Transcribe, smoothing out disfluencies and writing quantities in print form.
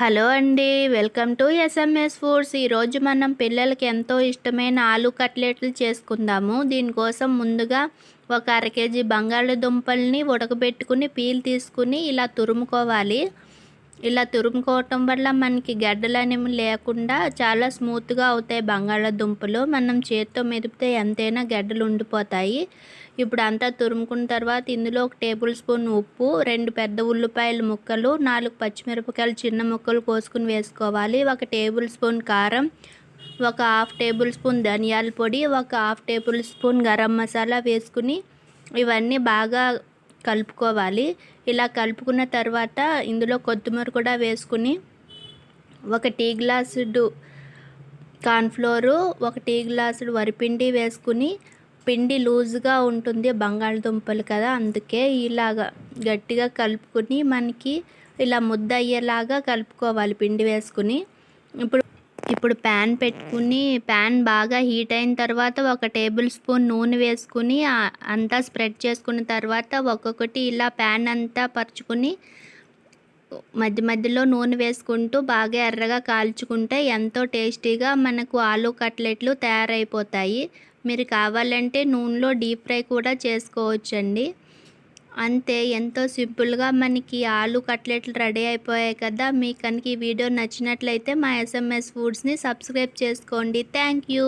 Hello అండి, welcome to SMS foods. ఈరోజు మనం పిల్లలకి ఎంతో ఇష్టమైన ఆలు కట్లెట్లు చేసుకుందాము. దీనికోసం ముందుగా ఒక అర కేజీ బంగాళదుంపల్ని ఉడకబెట్టుకుని పీల్ తీసుకుని ఇలా తురుముకోవాలి. ఇలా తురుముకోవటం వల్ల మనకి గడ్డలు అనేవి లేకుండా చాలా స్మూత్గా అవుతాయి బంగాళదుంపలు. మనం చేత్తో మెదిపితే ఎంతైనా గడ్డలు ఉండిపోతాయి. ఇప్పుడు అంతా తురుముకున్న తర్వాత ఇందులో 1 టేబుల్ స్పూన్ ఉప్పు, 2 పెద్ద ఉల్లిపాయల ముక్కలు, 4 పచ్చిమిరపకాయలు చిన్న ముక్కలు కోసుకుని వేసుకోవాలి. 1 టేబుల్ స్పూన్ కారం, ఒక హాఫ్ టేబుల్ స్పూన్ ధనియాల పొడి, ఒక half table spoon garam masala వేసుకుని ఇవన్నీ బాగా కలుపుకోవాలి. ఇలా కలుపుకున్న తర్వాత ఇందులో కొత్తిమీర కూడా వేసుకుని 1 టీ గ్లాసుడు కార్న్ఫ్లోరు, 1 టీ గ్లాసుడు వరిపిండి వేసుకుని, పిండి లూజ్గా ఉంటుంది బంగాళదుంపలు కదా, అందుకే ఇలాగా గట్టిగా కలుపుకుని మనకి ఇలా ముద్ద అయ్యేలాగా కలుపుకోవాలి పిండి వేసుకుని. ఇప్పుడు ప్యాన్ పెట్టుకుని ప్యాన్ బాగా హీట్ అయిన తర్వాత 1 టేబుల్ స్పూన్ నూనె వేసుకుని అంతా స్ప్రెడ్ చేసుకున్న తర్వాత ఒక్కొక్కటి ఇలా ప్యాన్ అంతా పరుచుకుని మధ్య మధ్యలో నూనె వేసుకుంటూ బాగా ఎర్రగా కాల్చుకుంటే ఎంతో టేస్టీగా మనకు ఆలు కట్లెట్లు తయారైపోతాయి. మీరు కావాలంటే నూనెలో డీప్ ఫ్రై కూడా చేసుకోవచ్చండి. అంతే, ఎంతో సింపుల్గా మనకి ఆలు కట్లెట్లు రెడీ అయిపోయాయి కదా. మీకు కనుక ఈ వీడియో నచ్చినట్లయితే మా ఎస్ఎంఎస్ ఫుడ్స్ని సబ్స్క్రైబ్ చేసుకోండి. Thank you.